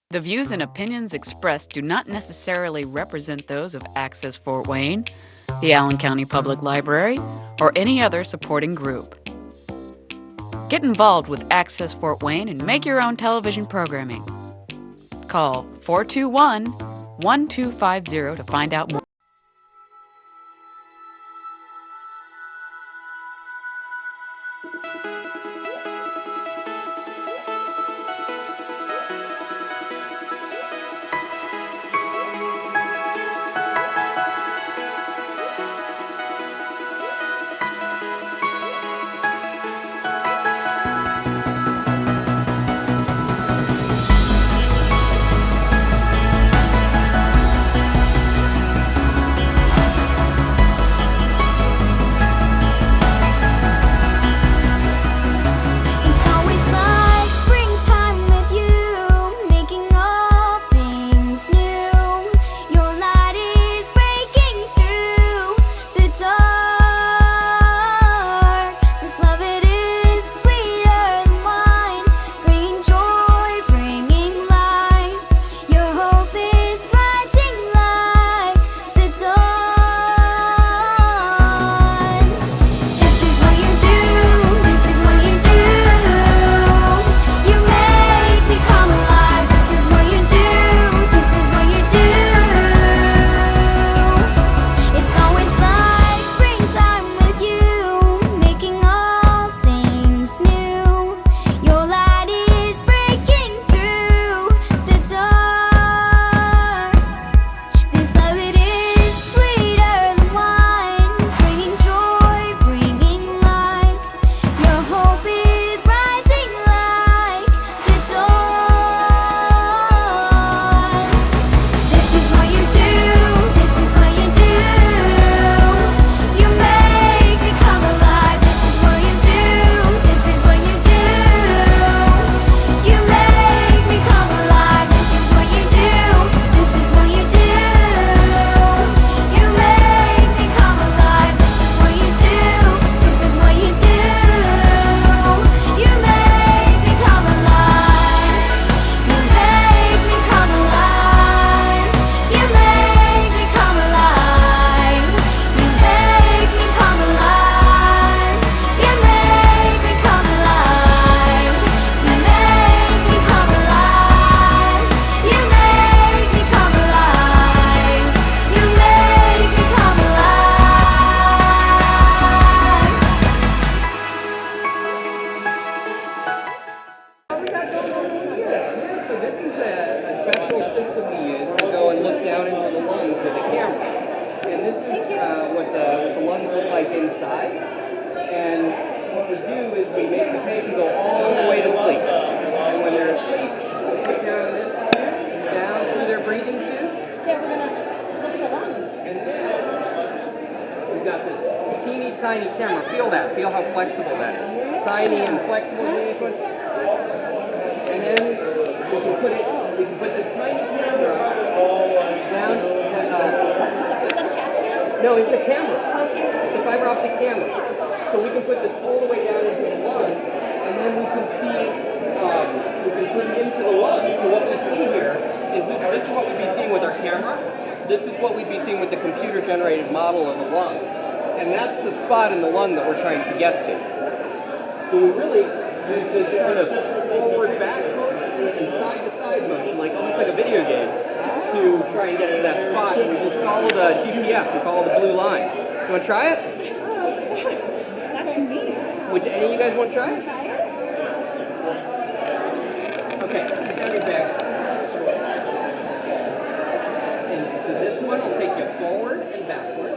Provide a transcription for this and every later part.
The views and opinions expressed do not necessarily represent those of Access Fort Wayne, the Allen County Public Library, or any other supporting group. Get involved with Access Fort Wayne and make your own television programming. Call 421-1250 to find out more. Tiny camera. Feel that. Feel how flexible that is. Tiny and flexible. And then we can put this tiny camera down. No, it's a camera. It's a fiber optic camera. So we can put this all the way down into the lung, and then we can see. We can zoom into the lung. So what we see here is this is what we'd be seeing with our camera. This is what we'd be seeing with the computer-generated model of the lung. And that's the spot in the lung that we're trying to get to. So we really use this kind of forward-back motion and side-to-side motion, like almost like a video game, to try and get to that spot. And we just follow the GPS, we follow the blue line. You want to try it? That's neat. Would any of you guys want to try it? Okay, put down your back. And so this one will take you forward and backwards.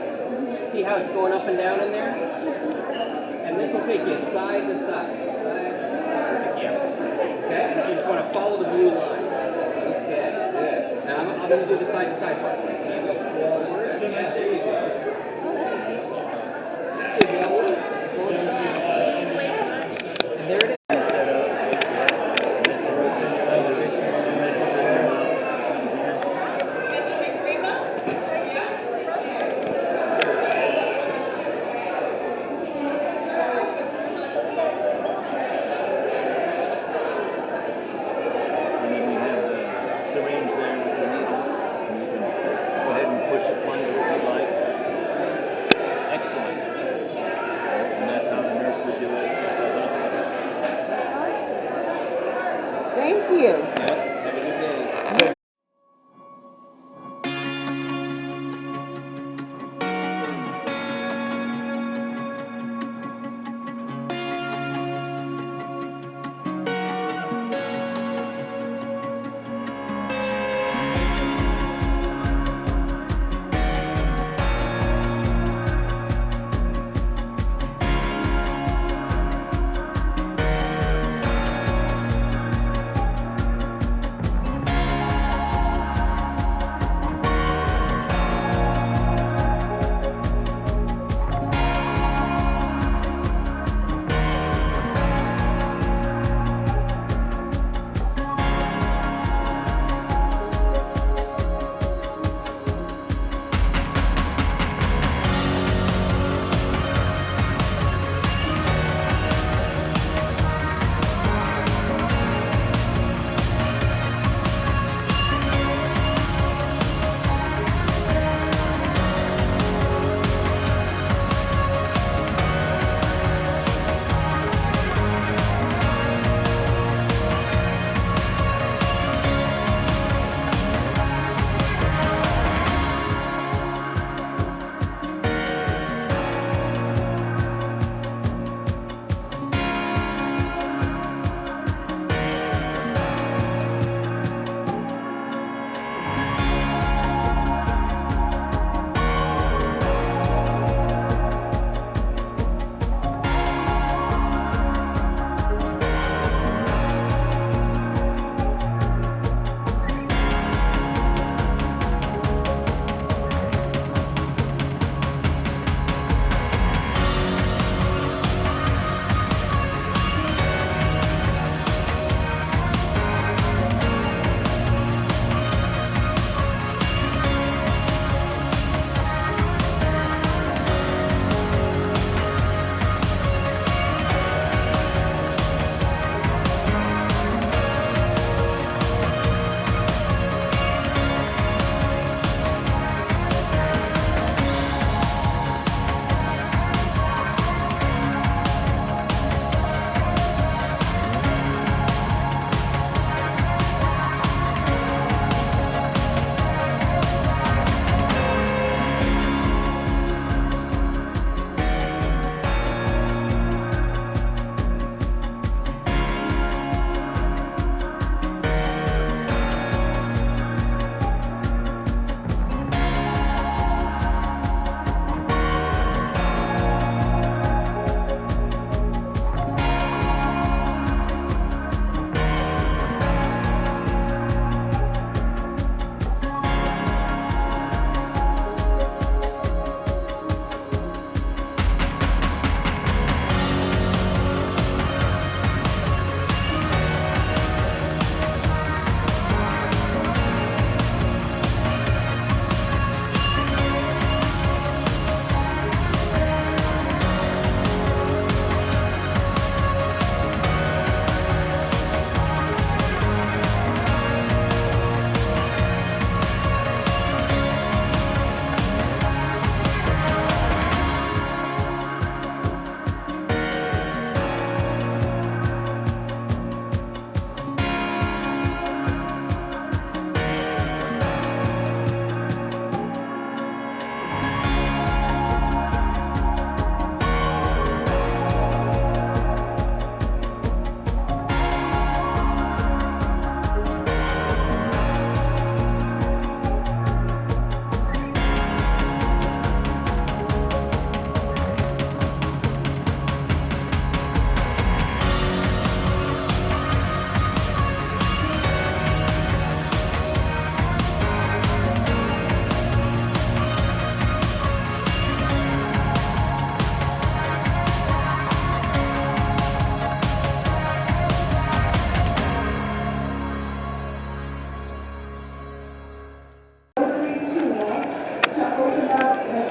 See how it's going up and down in there? And this will take you side to side. Side to side. Yeah. Okay? And so you just want to follow the blue line. Okay, good. Now I'm going to do the side to side part. So you go forward. There you go. And there it is.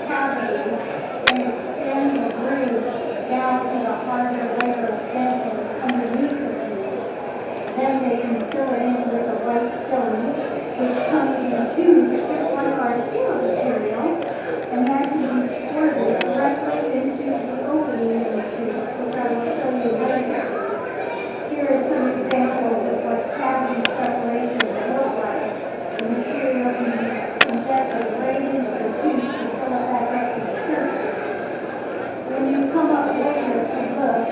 cavities and extend the grooves down to the harder layer of fencing underneath the tube. Then they can fill it in with a white filling, which comes in tubes just like our seal material, and that can be squirted directly into the opening in the tube, which I will show you later. Here are some examples of what cavity preparations look like. The material can be injected right into the tube and fill it back up to the surface. When you come up later to look,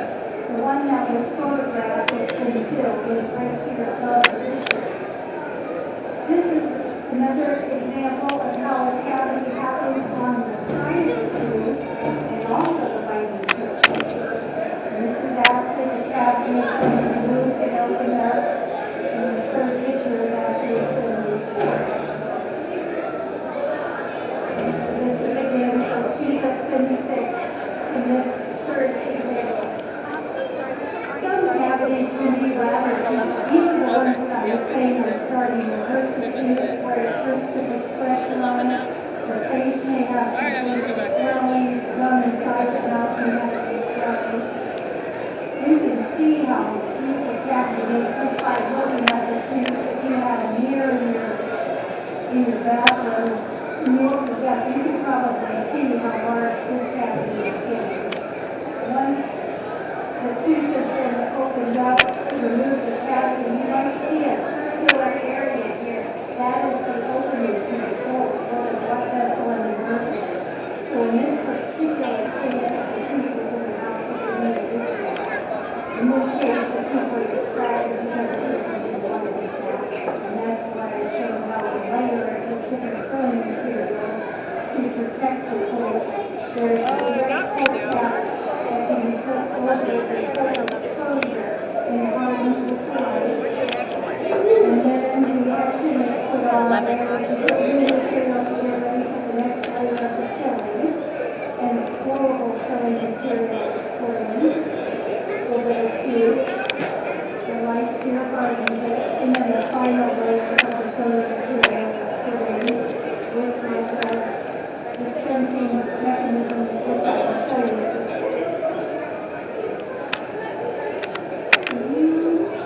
the one that was photographed that's been filled is right here above the picture. This is another example of how a cavity happens on the side of the tube and also the lighting surface. And this is after the cavity has been removed and opened up, and the third picture is after it's been restored. This is again a tube that's been fixed in this third example. Some cavities can be rather deep. These are the ones that I was saying are starting to hurt the tube, where it hurts to put pressure on it. The face may have some swelling, gum inside the mouth may have some swelling. You can see how deep the cavity is just by looking at the tube. If you have a mirror in your bathroom, you open it up, you can probably see how large this cavity is getting. Once the tube has been opened up to remove the cavity, you might see a circular area here. That is the opening to the hole for the blood vessel and the nerve. So in this particular case, the tube was in the mouth of the individual. In this case, the tube was extracted because it was in the blood vessel. And that's why I showed how the layer of different filling materials to protect the hole. There's a direct hole tap that can be put over the hole exposure and harden the fly. And then the action is put on there, which is the new material to get ready for the next layer of the filling. And flowable filling material is put in over the tube. The light here hardens it, and then the final layer of the filling material is put in with the dispensing mechanism which I will show you.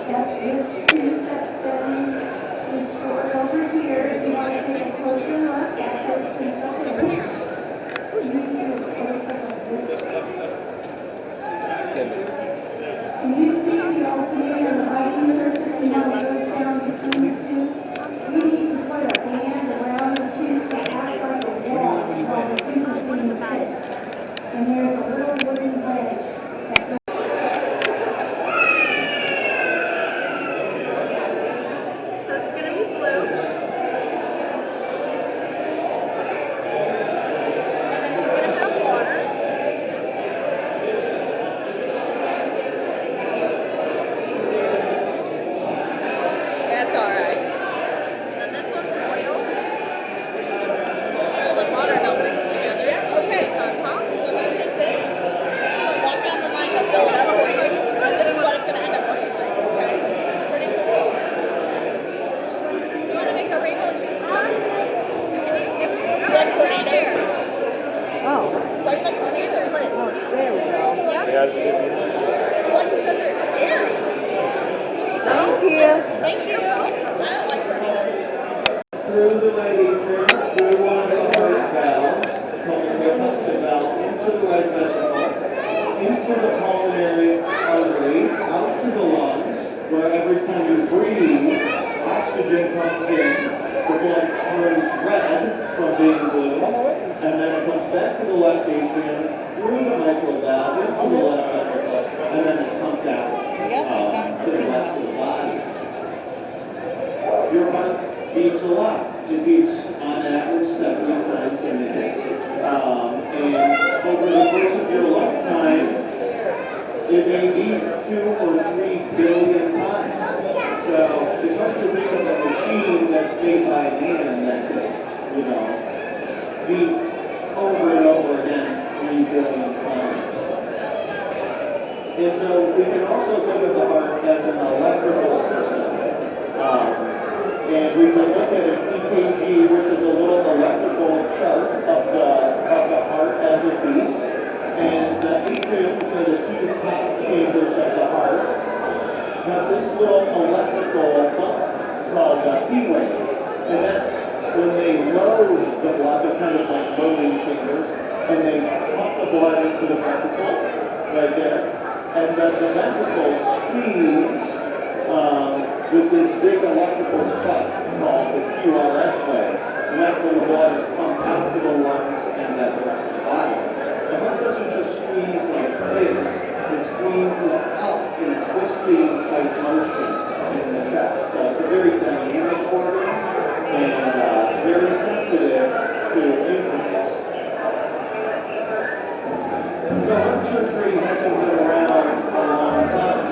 That's this tube that's been restored over here. If you want to take a closer look after it's been opened. You can do a close look at this. Can you see the opening and the lighting surface and how it goes down between the two? We need to put a band around the tube to act like a wall while the tube is being fixed. And there's a little wooden ledge that goes. So it's going to be blue. And then he's going to have water. That's alright. And then this one's oil. Oil and water don't mix together. Okay. It's on top. Let me take this. Walk down the line and fill it up for you. And this is what it's going to end up looking like. Okay? Pretty cool. You want to make a rainbow toothbrush? If it's right there. Oh, Right like on your lid. oh, there we go. Yep. Like you said, they're scary. There you go. Thank you. Thank you. I don't like her. Through the leg atrium, through one of the heart valves, pulmonary custom valve, into the right ventricle, into the pulmonary artery, out to the lungs, where every time you breathe, oxygen comes in, the blood turns red from being blue, and then it comes back to the left atrium, through the mitral valve, into the left ventricle, and then it's pumped out to the rest of the body. Your heart beats a lot. It beats on average 70 times a minute. And over the course of your lifetime, it may beat 2 or 3 billion times. So it's hard to think of a machine that's made by man that could, beat over and over again 3 billion times. And so we can also think of the heart as an electrical system. And we can look at an EKG, which is a little electrical chart of the about the heart as a piece. And the atrium, which are the two top chambers of the heart, have this little electrical pump called P-wave. And that's when they load the blood, they're kind of like loading chambers, and they pump the blood into the ventricle right there. And then the ventricle squeeze with this big electrical spark called the QRS wave. And that's when the blood is pumped out to the lungs and then the rest of the body. The heart doesn't just squeeze like this, it squeezes up in a twisting type motion in the chest. So it's a very dynamic organ and very sensitive to injuries. So heart surgery hasn't been around a long time.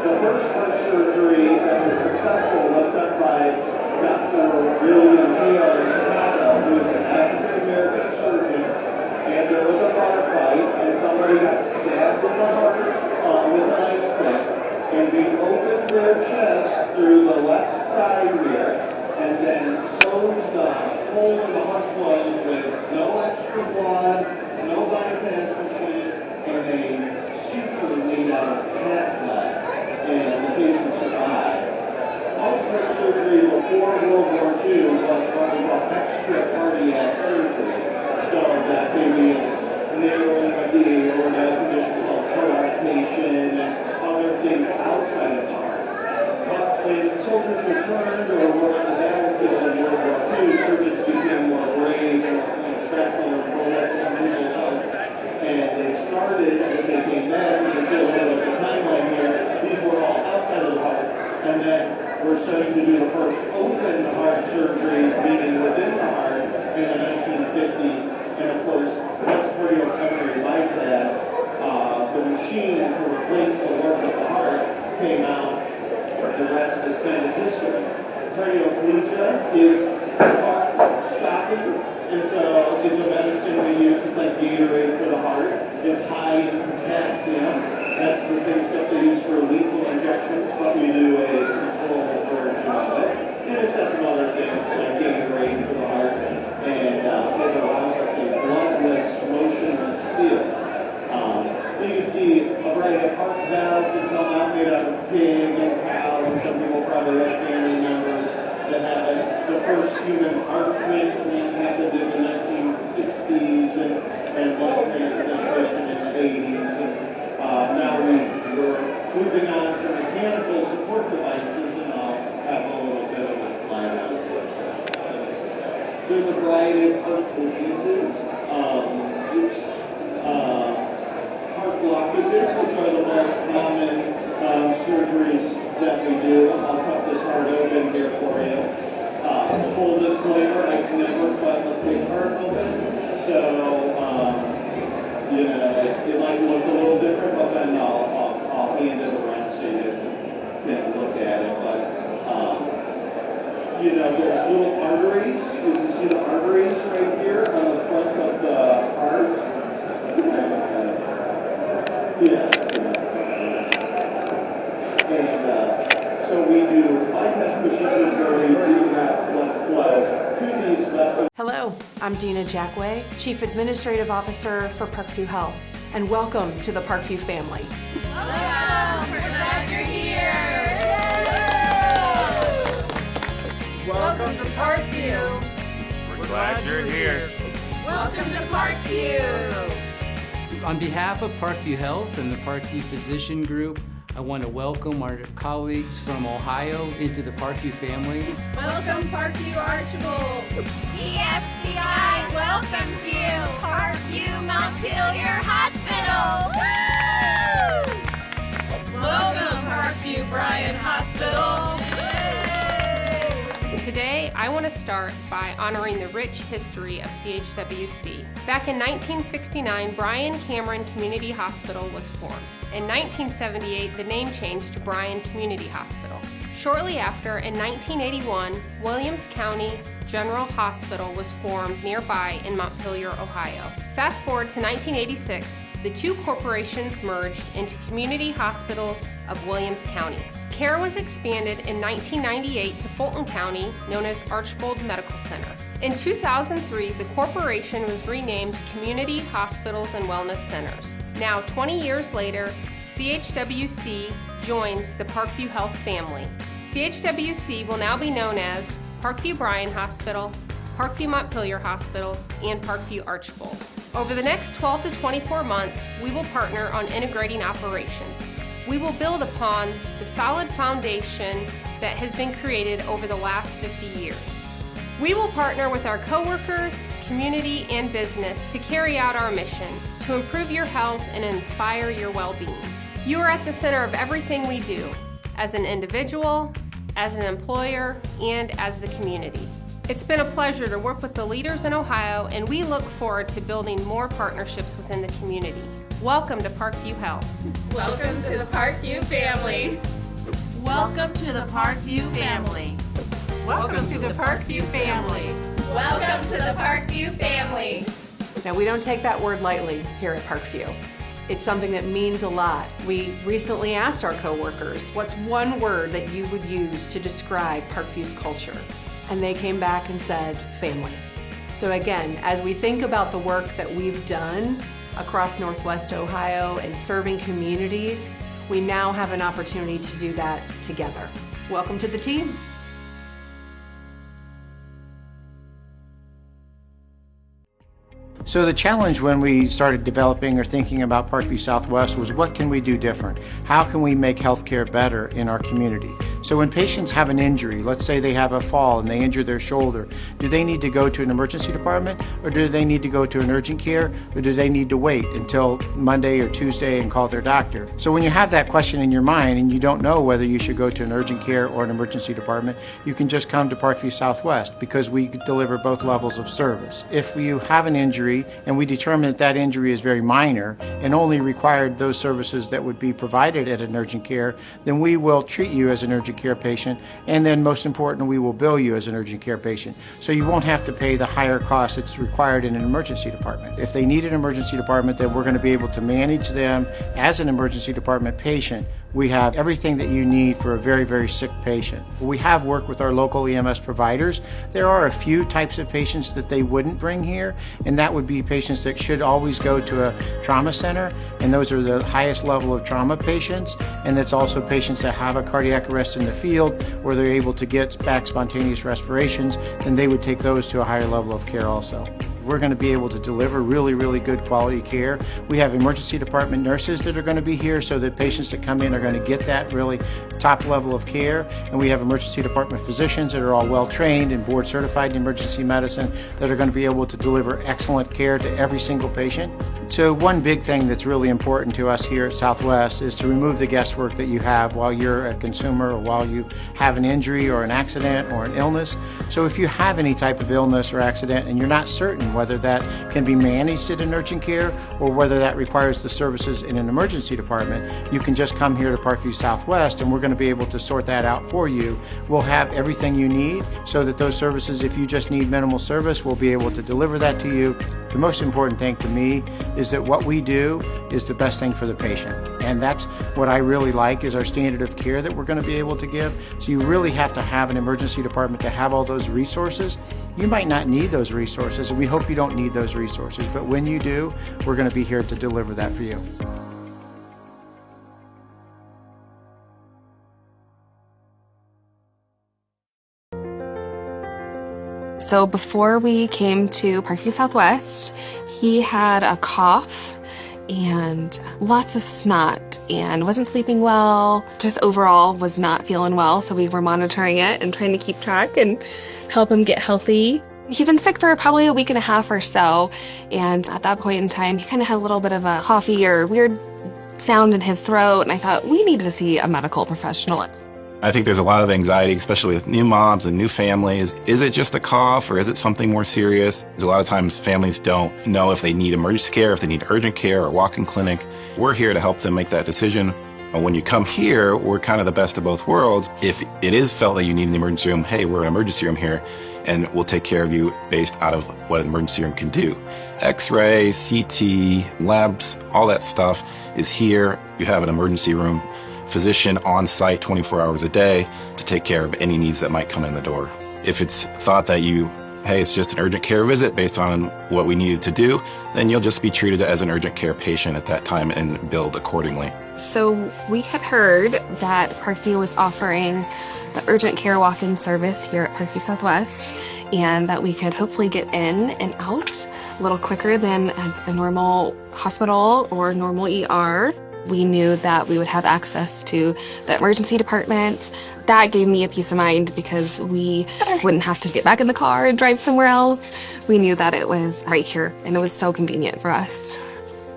The first heart surgery that was successful was done by Dr. William Hale in Chicago, who is an African-American surgeon, and there was a bar fight, and somebody got stabbed in the heart with an ice pick, and they opened their chest through the left side here, and then sewed the hole in the heart closed with no extra blood, no bypass machine, and a suture made out of cat blood. And the patient survived. Most heart surgery before World War II was what we call extracardiac surgery. So that maybe it's narrowing of the aorta, a condition called coarctation, and other things outside of the heart. But when soldiers returned or were on the battlefield in World War II, surgeons became more brave and shrapnel and bullets and needles hearts. And they started, as they came back, you can see a little bit of the timeline here, these were all outside of the heart. And then we're starting to do the first open heart surgeries, meaning within the heart, in the 1950s. And of course, once cardiopulmonary bypass, the machine to replace the work of the heart came out. The rest is kind of history. Cardioplegia is heart stopping. And so it's a medicine we use, it's like Gatorade for the heart. It's high in potassium. That's the same stuff they use for lethal injections, but we do a controlled version of it. And it's got some other things like Gatorade for the heart. And it allows us a bloodless, motionless feel. You can see a variety of heart valves that come out made out of pig and cow, and some people probably have family members that have it. The first human heart transplant happened in the 1960s and blood transplantation in the 80s. And now we're moving on to mechanical support devices, and I'll have a little bit of a slide on it. There's a variety of heart diseases. Heart blockages, which are the most common surgeries that we do. I'll cut this heart open here for you. Full disclaimer, I've never cut a big heart open, so you know, it might look a little different, but then I'll hand it around so you guys can look at it. But you know, there's little arteries. You can see the arteries right here on the front of the heart. And so we do bypass procedures where we do that blood flow to these vessels. Hello, I'm Dina Jackway, Chief Administrative Officer for Parkview Health, and welcome to the Parkview family. Welcome! We're glad you're here! Welcome to Parkview. We're glad you're here. Welcome to Parkview! On behalf of Parkview Health and the Parkview Physician Group, I want to welcome our colleagues from Ohio into the Parkview family. Welcome, Parkview Archibald! EFCI welcomes you, Parkview Montpelier Hospital! Woo! Welcome, Parkview Bryan Hospital! Today, I want to start by honoring the rich history of CHWC. Back in 1969, Bryan Cameron Community Hospital was formed. In 1978, the name changed to Bryan Community Hospital. Shortly after, in 1981, Williams County General Hospital was formed nearby in Montpelier, Ohio. Fast forward to 1986, the two corporations merged into Community Hospitals of Williams County. Care was expanded in 1998 to Fulton County, known as Archbold Medical Center. In 2003, the corporation was renamed Community Hospitals and Wellness Centers. Now, 20 years later, CHWC joins the Parkview Health family. CHWC will now be known as Parkview Bryan Hospital, Parkview Montpelier Hospital, and Parkview Archbold. Over the next 12 to 24 months, we will partner on integrating operations. We will build upon the solid foundation that has been created over the last 50 years. We will partner with our coworkers, community, and business to carry out our mission, to improve your health and inspire your well-being. You are at the center of everything we do, as an individual, as an employer, and as the community. It's been a pleasure to work with the leaders in Ohio, and we look forward to building more partnerships within the community. Welcome to Parkview Health. Welcome to the Parkview family. Welcome to the Parkview family. Welcome to the Parkview family. Welcome to the Parkview family. Now, we don't take that word lightly here at Parkview. It's something that means a lot. We recently asked our coworkers, what's one word that you would use to describe Parkview's culture? And they came back and said, family. So again, as we think about the work that we've done across Northwest Ohio and serving communities, we now have an opportunity to do that together. Welcome to the team. So the challenge when we started developing or thinking about Parkview Southwest was, what can we do different? How can we make healthcare better in our community? So when patients have an injury, let's say they have a fall and they injure their shoulder, do they need to go to an emergency department, or do they need to go to an urgent care, or do they need to wait until Monday or Tuesday and call their doctor? So when you have that question in your mind and you don't know whether you should go to an urgent care or an emergency department, you can just come to Parkview Southwest, because we deliver both levels of service. If you have an injury and we determine that that injury is very minor and only required those services that would be provided at an urgent care, then we will treat you as an urgent care patient, and then most important, we will bill you as an urgent care patient. So you won't have to pay the higher cost that's required in an emergency department. If they need an emergency department, then we're going to be able to manage them as an emergency department patient. We have everything that you need for a very, very sick patient. We have worked with our local EMS providers. There are a few types of patients that they wouldn't bring here, and that would be patients that should always go to a trauma center, and those are the highest level of trauma patients, and that's also patients that have a cardiac arrest in the field where they're able to get back spontaneous respirations, and they would take those to a higher level of care also. We're going to be able to deliver really, really good quality care. We have emergency department nurses that are going to be here, so that patients that come in are going to get that really top level of care. And we have emergency department physicians that are all well trained and board certified in emergency medicine that are going to be able to deliver excellent care to every single patient. So one big thing that's really important to us here at Southwest is to remove the guesswork that you have while you're a consumer or while you have an injury or an accident or an illness. So if you have any type of illness or accident and you're not certain whether that can be managed at an urgent care or whether that requires the services in an emergency department, you can just come here to Parkview Southwest, and we're going to be able to sort that out for you. We'll have everything you need so that those services, if you just need minimal service, we'll be able to deliver that to you. The most important thing to me is that what we do is the best thing for the patient. And that's what I really like, is our standard of care that we're going to be able to give. So you really have to have an emergency department to have all those resources. You might not need those resources, and we hope you don't need those resources, but when you do, we're going to be here to deliver that for you. So before we came to Parkview Southwest, he had a cough and lots of snot and wasn't sleeping well, just overall was not feeling well. So we were monitoring it and trying to keep track and help him get healthy. He'd been sick for probably a week and a half or so, and at that point in time, he kind of had a little bit of a coughy or weird sound in his throat, and I thought we needed to see a medical professional. I think there's a lot of anxiety, especially with new moms and new families. Is it just a cough, or is it something more serious? Because a lot of times families don't know if they need emergency care, if they need urgent care or walk-in clinic. We're here to help them make that decision. When you come here, we're kind of the best of both worlds. If it is felt that you need an emergency room, hey, we're an emergency room here, and we'll take care of you based out of what an emergency room can do. X-ray, CT, labs, all that stuff is here. You have an emergency room physician on site 24 hours a day to take care of any needs that might come in the door. If it's thought that you hey, it's just an urgent care visit based on what we needed to do, then you'll just be treated as an urgent care patient at that time and billed accordingly. So we had heard that Parkview was offering the urgent care walk-in service here at Parkview Southwest, and that we could hopefully get in and out a little quicker than a normal hospital or normal ER. We knew that we would have access to the emergency department. That gave me a peace of mind because we wouldn't have to get back in the car and drive somewhere else. We knew that it was right here, and it was so convenient for us.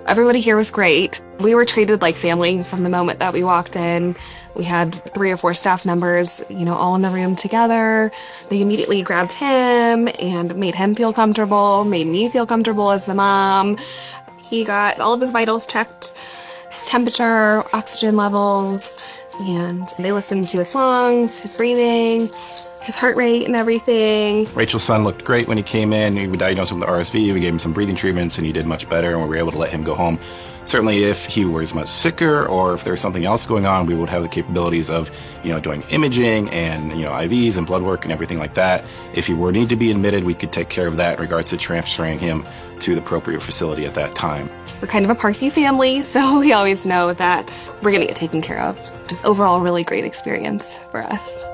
Everybody here was great. We were treated like family from the moment that we walked in. We had 3 or 4 staff members, all in the room together. They immediately grabbed him and made him feel comfortable, made me feel comfortable as a mom. He got all of his vitals checked, his temperature, oxygen levels, and they listened to his lungs, his breathing, his heart rate and everything. Rachel's son looked great when he came in. We diagnosed him with RSV, we gave him some breathing treatments, and he did much better, and we were able to let him go home. Certainly if he was much sicker or if there's something else going on, we would have the capabilities of, doing imaging and, IVs and blood work and everything like that. If he were need to be admitted, we could take care of that in regards to transferring him to the appropriate facility at that time. We're kind of a Parkview family, so we always know that we're going to get taken care of. Just overall, really great experience for us.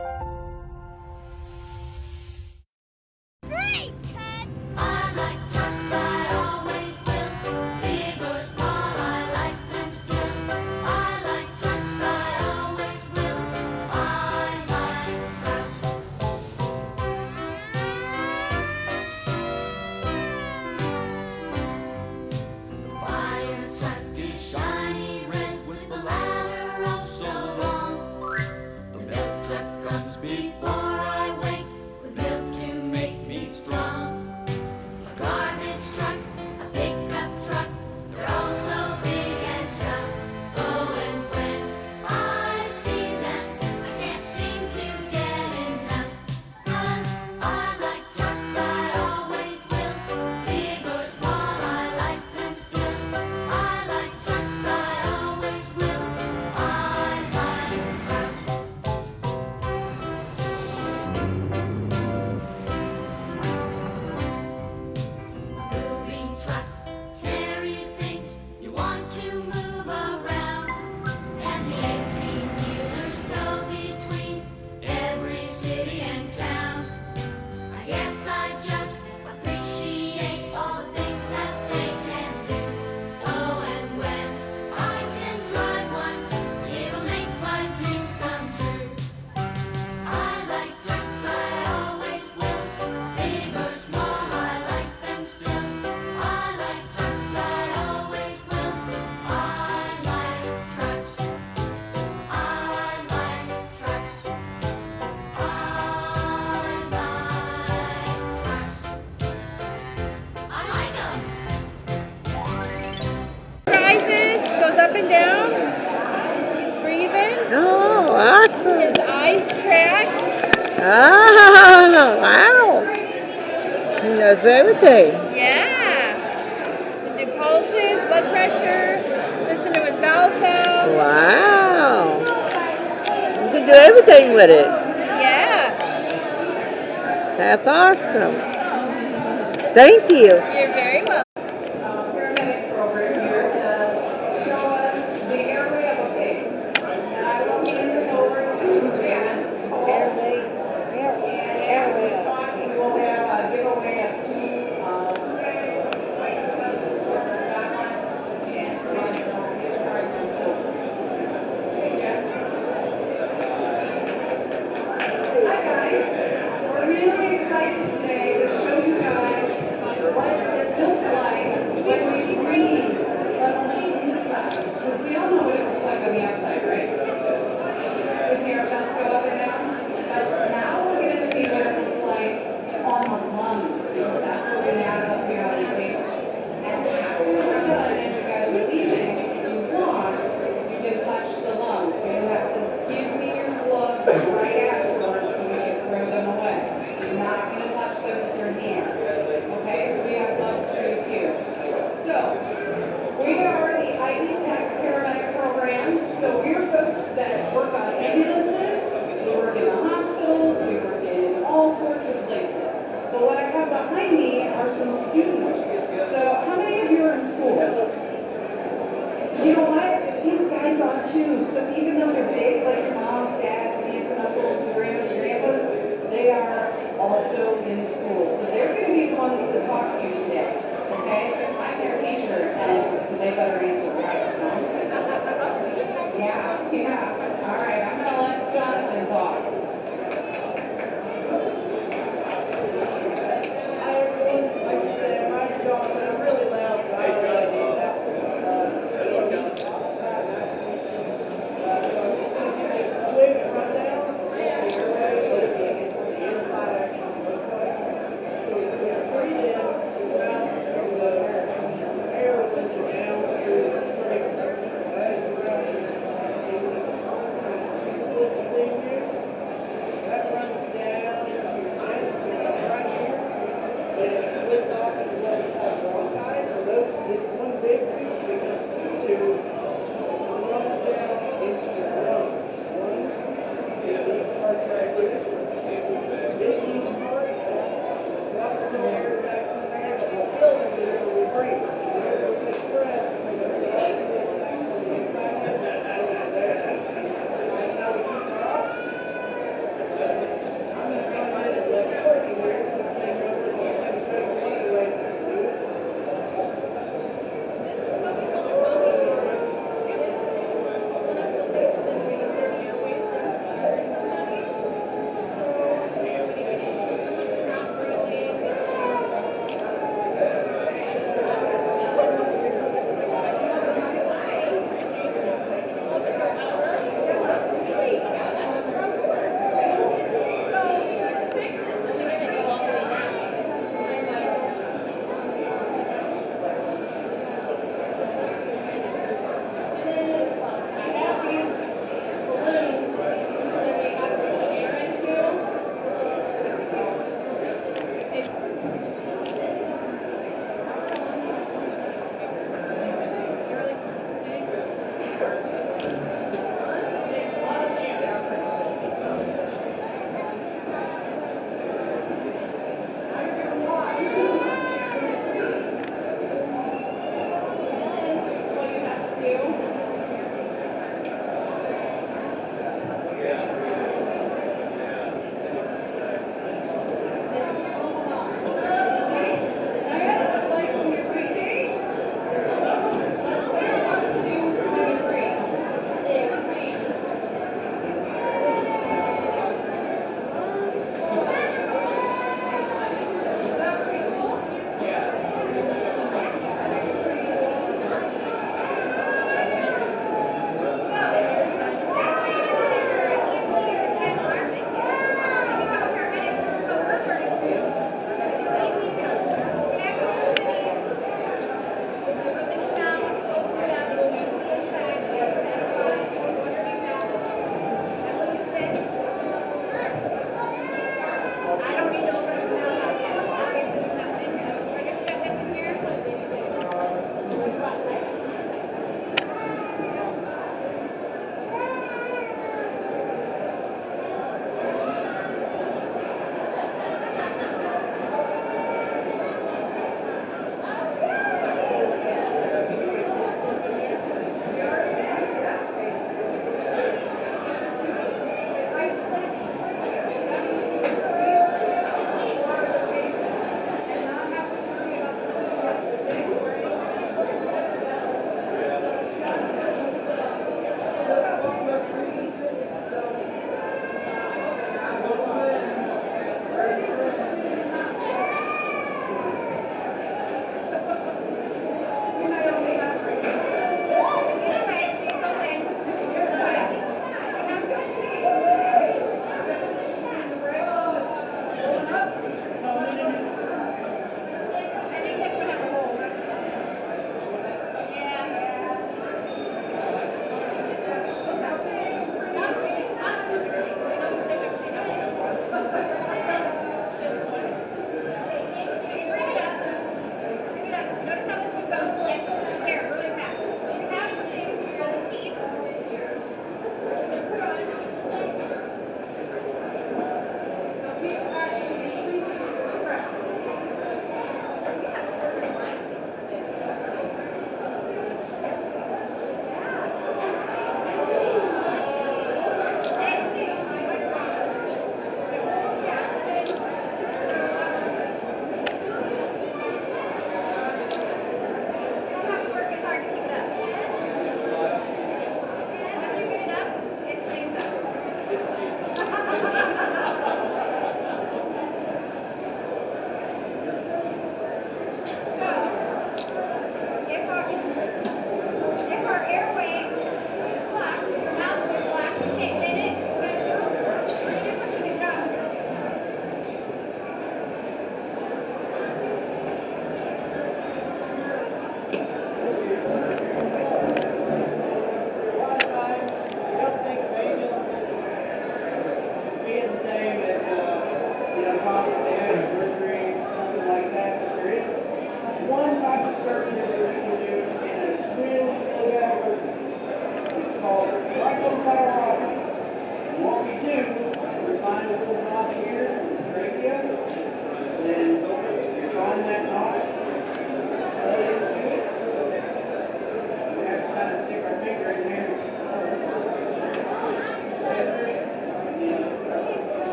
Up and down. He's breathing. Oh, awesome. His eyes track. Oh, wow. He knows everything. Yeah. We do pulses, blood pressure, listen to his bowel sounds. Wow. You can do everything with it. Yeah. That's awesome. Thank you. You're very welcome. We're really excited today to show you guys what it looks like behind me are some students. So how many of you are in school? You know what? These guys are too. So even though they're big, like your moms, dads, aunts and uncles, and grandmas and grandpas, they are also in school. So they're going to be the ones that talk to you today. Okay? I'm their teacher, and so they better answer right. Yeah. All right, I'm going to let Jonathan talk. Hi everyone, like you said, I'm Jonathan. I'm really loud, so I don't really need that. Quick rundown of the airway, so we can get the inside actually looks like. So we breathe in through the mouth, the air will let you down through the trachea. That is around the thing here.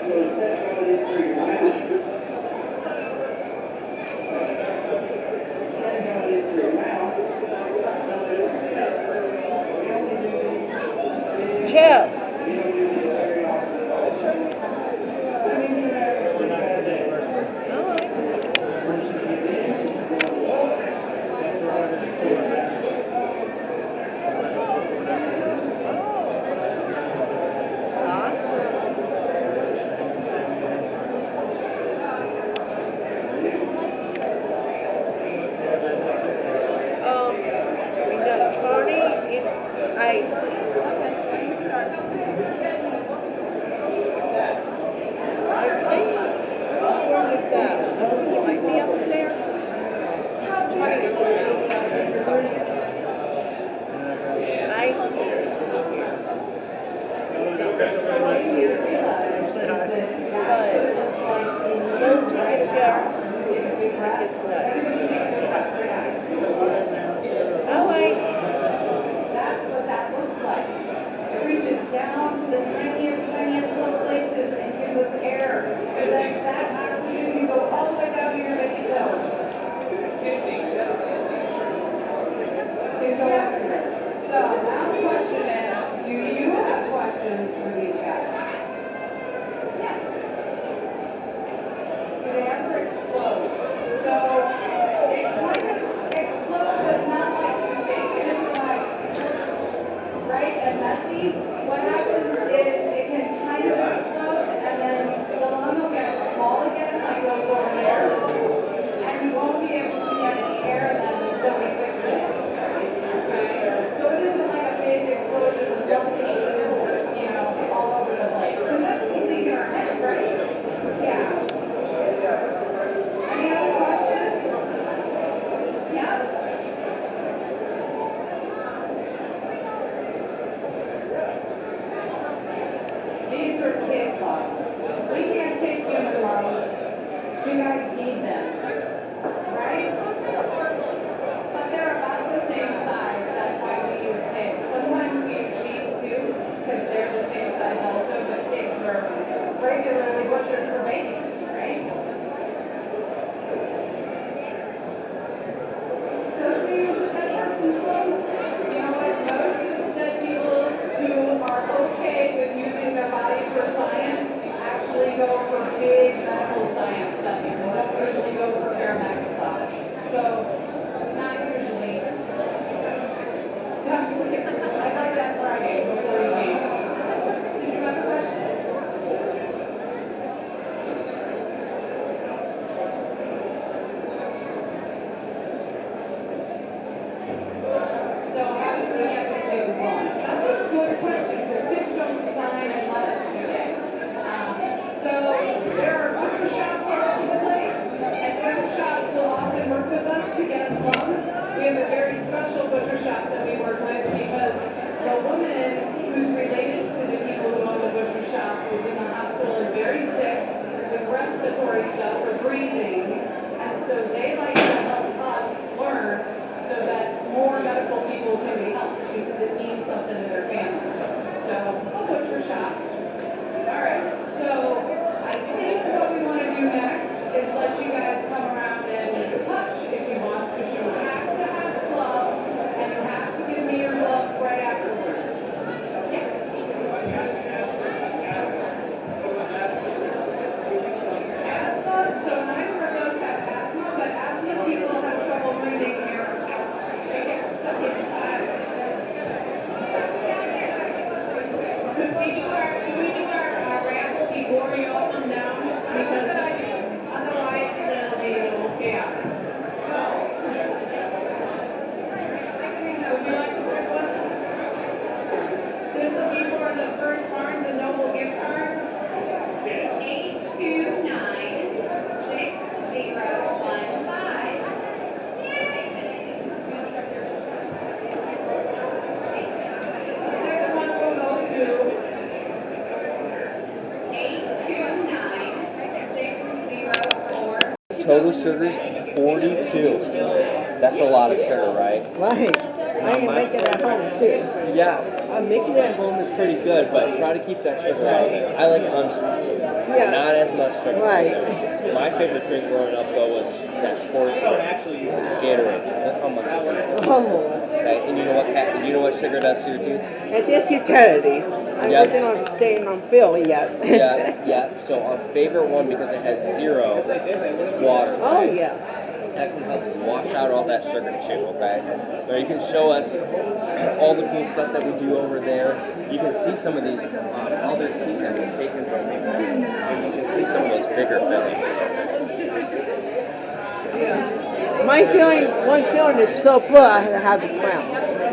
So instead of going in through your mouth, Chef. We got Tony in ice. That's what that looks like. It reaches down to the tiniest little places and gives us air. So that oxygen can go all the way down here to your toe. Can go everywhere. So now the question is, do you have questions for these guys? Yes. Do they ever explode? So it kind of explodes, but not like you think. It isn't like, right, and messy. What happens is it can kind of explode, and then the lung will get small again, like those over there, and you won't be able to get any air then until we fix it. Okay? So it isn't like a big explosion with lung pieces, you know, all over the place. Because that's what we think in our head, right? Yeah. Any other questions? Yeah? These are kid lungs. We can't take human lungs. You guys need them. Right? But they're about the same size. That's why we use pigs. Sometimes we use sheep too, because they're the same size also, but pigs are regularly butchered for bacon, right? Could we use a dead person's lungs? You know what? Most of the dead people who are okay with using their body for science actually go for big medical science studies and don't usually go for paramedic stuff. So, not usually. I like that Friday before you leave. Did you have a question? So how do we get the pigs' lungs? That's a good question, because pigs don't sign and let us do it. So there are butcher shops all over the place, and butcher shops will often work with us to get us lungs. We have a very special butcher shop that we work with because the woman who's related to the people who own the butcher shop is in the hospital and very sick with respiratory stuff or breathing, and so they like to help us learn so that more medical people can be helped because it means something to their family. So, a butcher shop. Alright, so I think what we want to do next is let you guys come around and touch if you want, but you have to have gloves and you have to give me your gloves right afterwards. Asthma, so neither of those have asthma, but asthma people have trouble breathing air out. They get stuck inside. Could we do our ramp before you all come down? Because otherwise they'll be a little chaotic. Would you like the first one? This will be for the first Barnes and Noble gift card. 8296015. Total sugar's 42. That's a lot of sugar, right? Right. I ain't making that home too. Yeah. Making it at home is pretty good, but try to keep that sugar out of it. I like unsweet. Yeah. Not as much sugar. Right. My favorite drink growing up, though, was that sports drink, Gatorade. Look how much is in it. Oh. Okay, and you know what sugar does to your teeth? It is utilities. I'm Yep. working on staying on Philly yet. Yeah. So our favorite one, because it has zero, is water. Oh, yeah. That can help wash out all that sugar too, okay? Now you can show us all the cool stuff that we do over there. You can see some of these other teeth that we've taken from them. And you can see some of those bigger fillings. One feeling is so full I have to crown.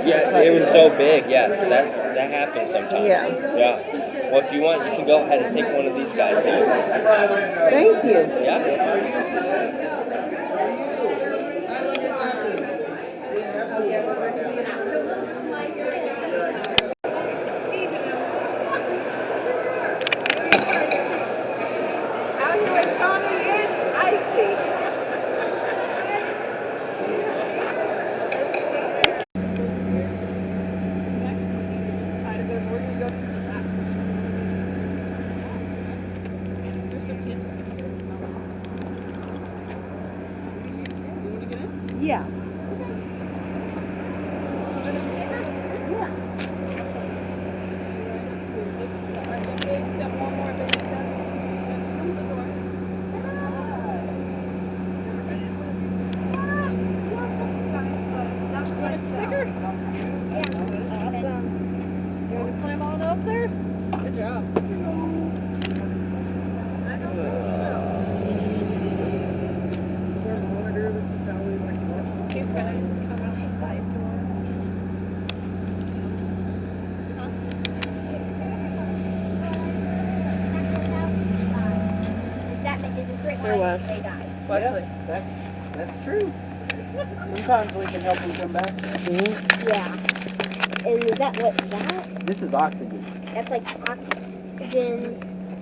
Yeah, it was so big, yes. That happens sometimes. Yeah. Well, if you want, you can go ahead and take one of these guys here. Thank you. Yeah. Out here with Tommy and Icy. Yeah. There was. Wesley. That's true. Sometimes we can help them come back. Yeah. And is that what that? This is oxygen. That's like oxygen.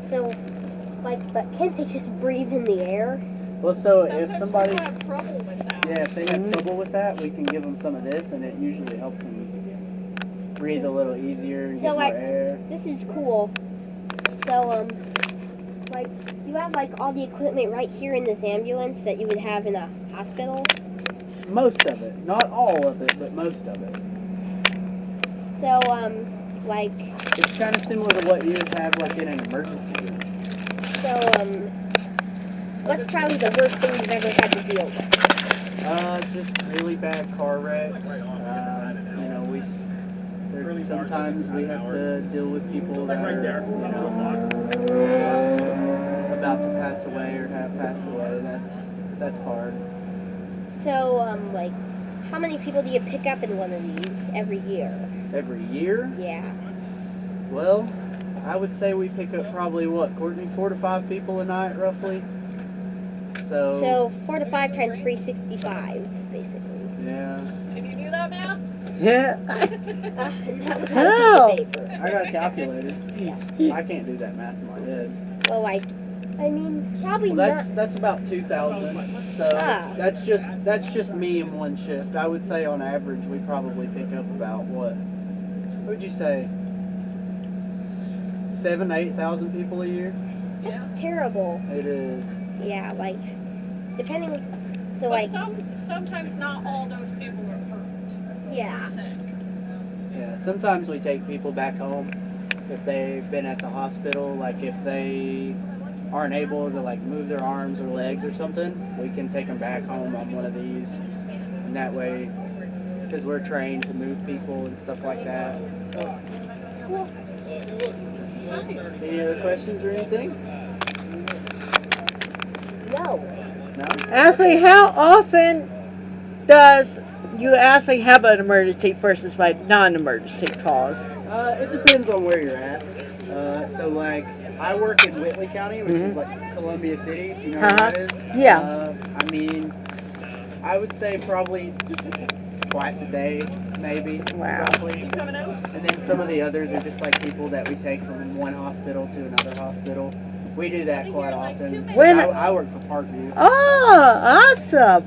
So, like, but can't they just breathe in the air? Well, so if somebody have trouble with that. Yeah, if they have trouble with that, we can give them some of this, and it usually helps them breathe a little easier and So, get like, more air. this is cool. So, like, you have like all the equipment right here in this ambulance that you would have in a hospital. Most of it, not all of it, but most of it. So, like, It's kind of similar to what you would have like in an emergency room. so, what's probably the worst thing you've ever had to deal with? Just really bad car wrecks. You know, sometimes we have to deal with people that are, you know, about to pass away or have passed away. That's hard. So, like, how many people do you pick up in one of these every year? Every year? Yeah. Well, I would say we pick up probably what, Courtney, 4 to 5 people a night, roughly. So 4 to 5 times 365, basically. Yeah. Can you do that math? Yeah. Not without No. a piece of paper. I got a calculator. Yeah. I can't do that math in my head. Well, like, I mean, probably Well, not. that's about 2,000. So that's just me in one shift. I would say on average we probably pick up about what would you say? 7,000 to 8,000 people a year. That's terrible. It is. Yeah, like, depending. So, But like, sometimes not all those people are hurt. yeah. Yeah. Sometimes we take people back home if they've been at the hospital. Like if they aren't able to like move their arms or legs or something, we can take them back home on one of these, and that way, because we're trained to move people and stuff like that. Cool. Any other questions or anything? No. No? Ashley, how often does you actually have an emergency versus like non-emergency calls? It depends on where you're at. So like, I work in Whitley County, which is like Columbia City, if you know where that is. Yeah. I mean, I would say probably twice a day, maybe. Wow. Roughly. And then some of the others are just like people that we take from one hospital to another hospital. We do that quite often. When- I work for Parkview. Oh, awesome.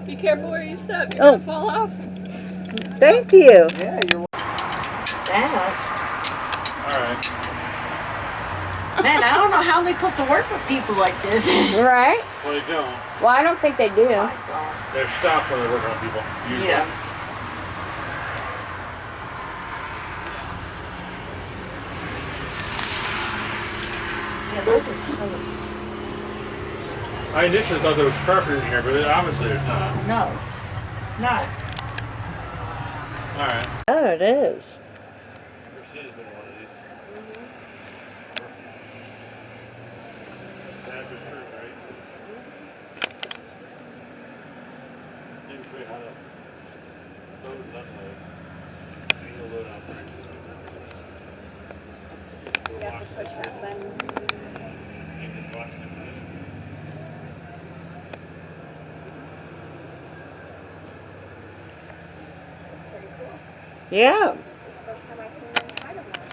Be careful where you step. You're gonna fall off. Thank you. Yeah, you're welcome. that. All right. Man, I don't know how they're supposed to work with people like this. Right? Well, they don't. Well, I don't think they do. They're stopped when they work on people. Usually. Yeah. Yeah, those are kind of... I initially thought there was carpet in here, but obviously there's not. No, it's not. All right. Oh, it is. Christina's been in one of these. Sad but true, right? Maybe show you how to load and unload. You can load out there. You have to push that button. You can watch the position. It's pretty cool. Yeah. It's the first time I've seen inside of one.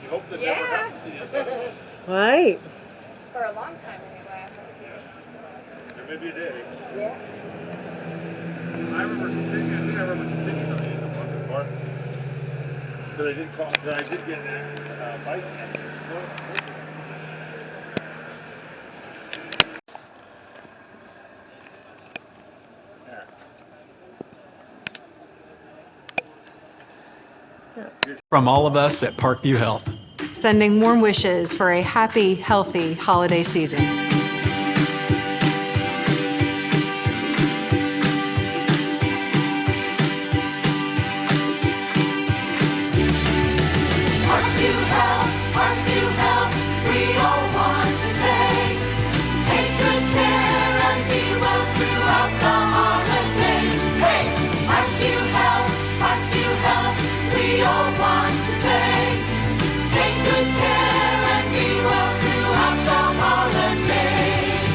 You hope that Yeah. never happens to you. Right. For a long time anyway. There may be a day. Yeah. I remember singing on the end of one part. That I did get an bike. From all of us at Parkview Health. Sending warm wishes for a happy, healthy holiday season. Parkview Health, we all want to say, take good care and be well throughout the holidays. Hey, Parkview Health, we all want to say, take good care and be well throughout the holidays.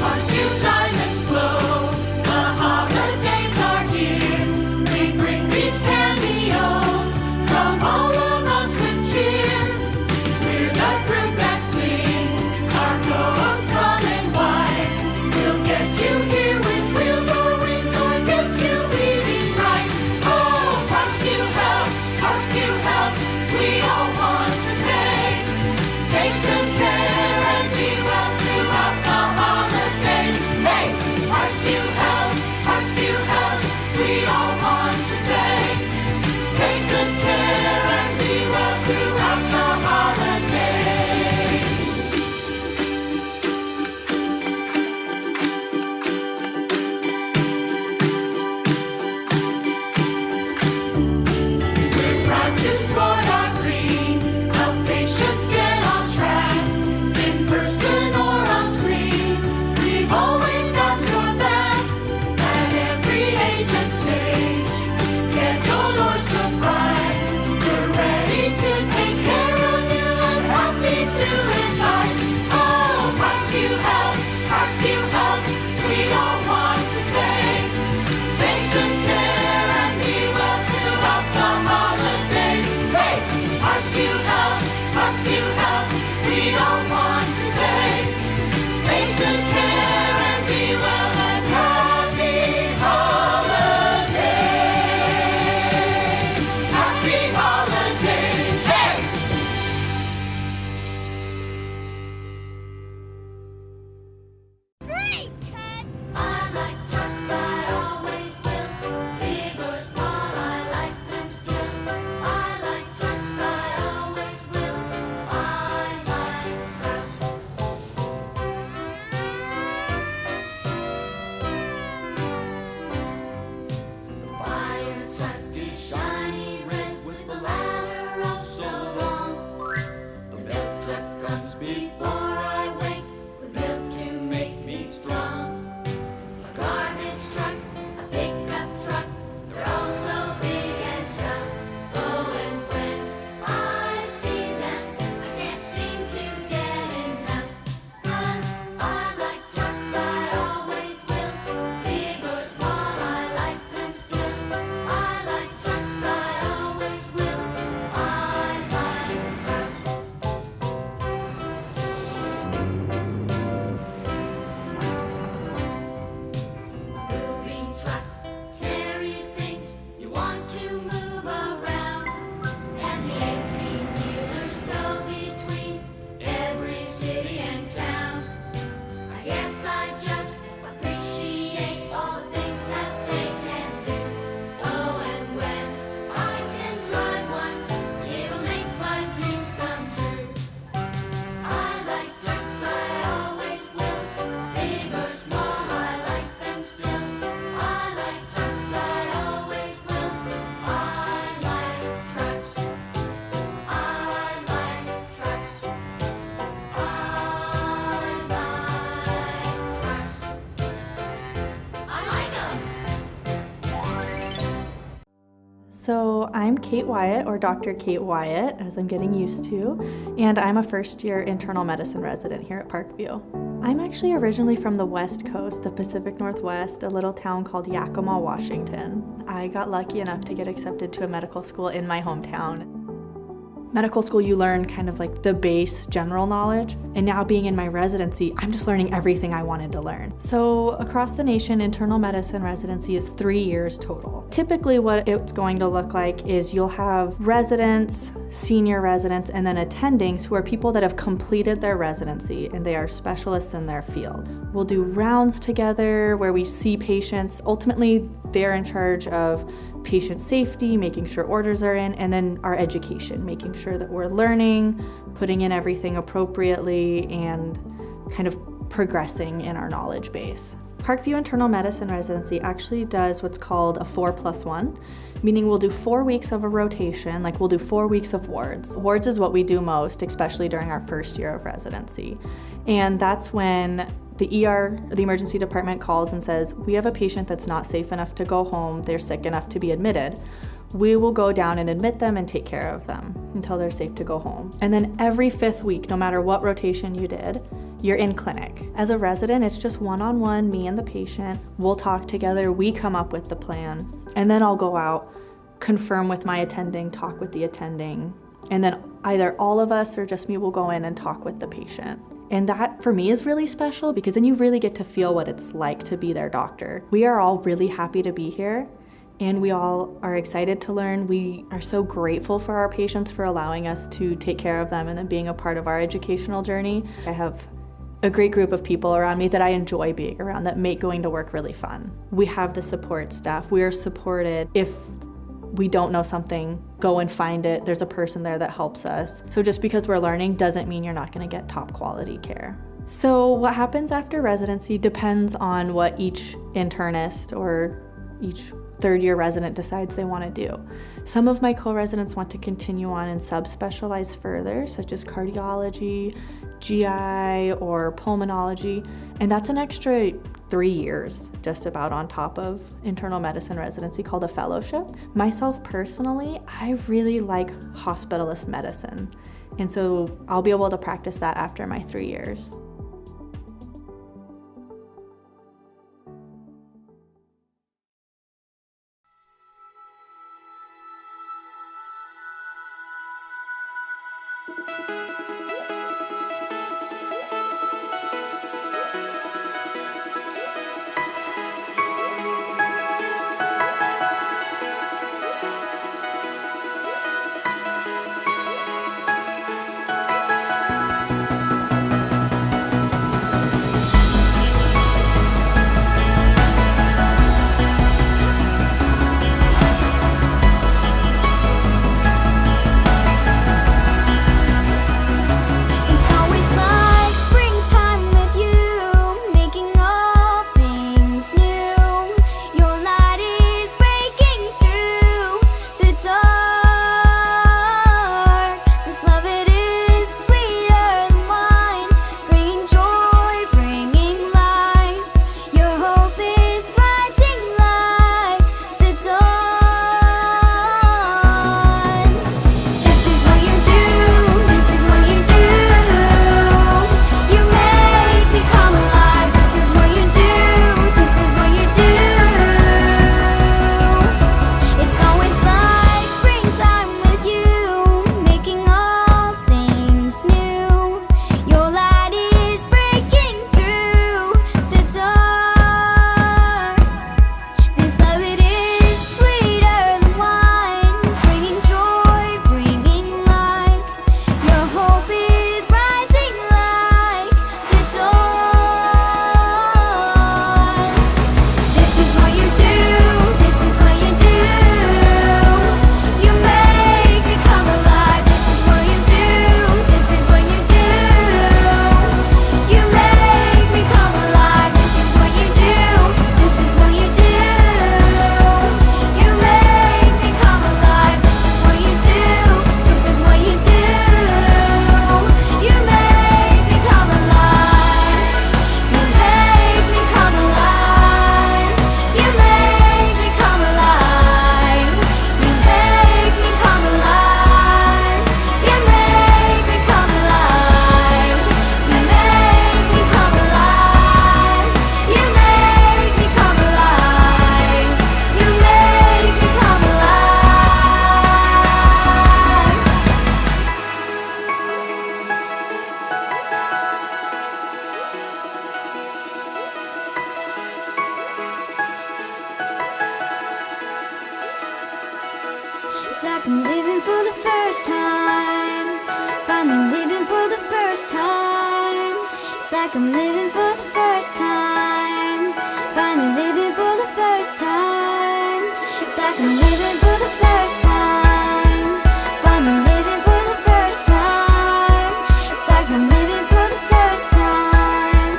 Parkview diamonds glow, the holidays are here. We bring these cameos from all of us with cheer. We're the group that sings, our co-hosts fun and wise. We'll get you here with wheels or wings or get you leaving right. Oh, Parkview Health, we all want to say, take good care and be well throughout the holidays. Hey, Parkview Health, we all want to say, take good care and be well throughout the holidays. We're proud to sport our green, help patients get on track, in person or on screen. We've always got your back, at every age and stage, scheduled or surprise. We're ready to take care of you and happy to advise. Oh, Parkview Health, we all want to say, take good care and be well throughout the holidays. Hey, Parkview Health, we all want to say, take good care and be well and happy holidays. Happy holidays, hey! Great, Ted! I like trucks, I always will. Big or small, I like them still. I like trucks, I always will. I like trucks. The fire truck is shiny red with the ladder up so long. The milk truck comes before I wake, the milk to make me strong. I'm Kate Wyatt, or Dr. Kate Wyatt, as I'm getting used to, and I'm a first-year internal medicine resident here at Parkview. I'm actually originally from the West Coast, the Pacific Northwest, a little town called Yakima, Washington. I got lucky enough to get accepted to a medical school in my hometown. Medical school, you learn kind of like the base general knowledge, and now being in my residency, I'm just learning everything I wanted to learn. So across the nation, internal medicine residency is 3 years total. Typically what it's going to look like is you'll have residents, senior residents, and then attendings who are people that have completed their residency and they are specialists in their field. We'll do rounds together where we see patients. Ultimately, they're in charge of patient safety, making sure orders are in, and then our education, making sure that we're learning, putting in everything appropriately, and kind of progressing in our knowledge base. Parkview Internal Medicine Residency actually does what's called a 4+1, meaning we'll do 4 weeks of a rotation, like we'll do 4 weeks of wards. Wards is what we do most, especially during our first year of residency. And that's when the ER, the emergency department, calls and says, we have a patient that's not safe enough to go home, they're sick enough to be admitted. We will go down and admit them and take care of them until they're safe to go home. And then every 5th week, no matter what rotation you did, you're in clinic. As a resident, it's just one-on-one, me and the patient. We'll talk together, we come up with the plan, and then I'll go out, confirm with my attending, talk with the attending, and then either all of us or just me will go in and talk with the patient. And that for me is really special because then you really get to feel what it's like to be their doctor. We are all really happy to be here and we all are excited to learn. We are so grateful for our patients for allowing us to take care of them and then being a part of our educational journey. I have a great group of people around me that I enjoy being around that make going to work really fun. We have the support staff. We are supported. If we don't know something, go and find it. There's a person there that helps us. So just because we're learning doesn't mean you're not going to get top quality care. So what happens after residency depends on what each internist or each third-year resident decides they want to do. Some of my co-residents want to continue on and subspecialize further, such as cardiology, GI, or pulmonology, and that's an extra 3 years just about on top of internal medicine residency called a fellowship. Myself personally, I really like hospitalist medicine, and so I'll be able to practice that after my 3 years. first time. Finally living for the first time. It's like I'm living for the first time. Finally living for the first time. It's like I'm living for the first time. Finally living for the first time. It's like I'm living for the first time.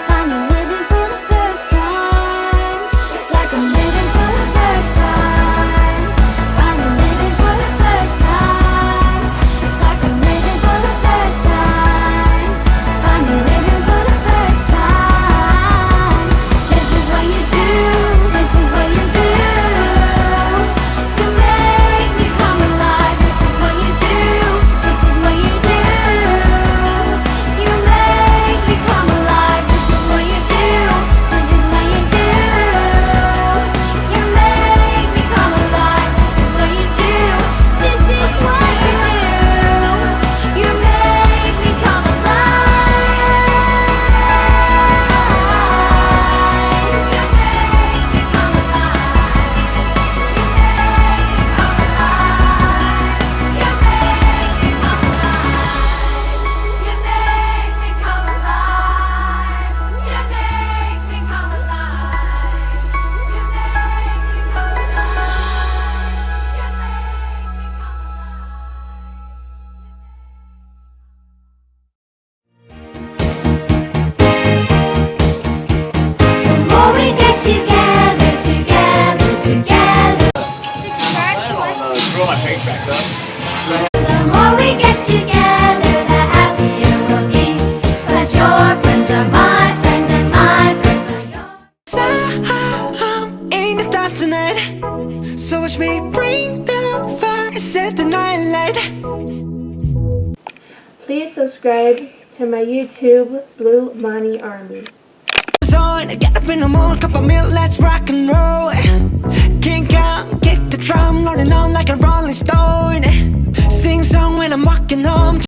Finally living for the first time. It's like I'm living for the first time. Finally living for the first time. It's like I'm living for the first time. Finally living for the first time. This is what you do. This is what you do. You make me come alive. This is what you do. This is what you do. You make me come alive. This is what you do. This is what you do. You make me come alive. This is what you do. This is what you do. You make me come more we get together, together, together. Subscribe to us. Throw my paint back up. The more we get together, the happier we'll be. 'Cause your friends are my friends and my friends are yours. In the stars tonight, so watch me bring the fire, set the night light. Please subscribe to my YouTube, Blue Money Army. On, get up in the morning, cup of milk, let's rock and roll.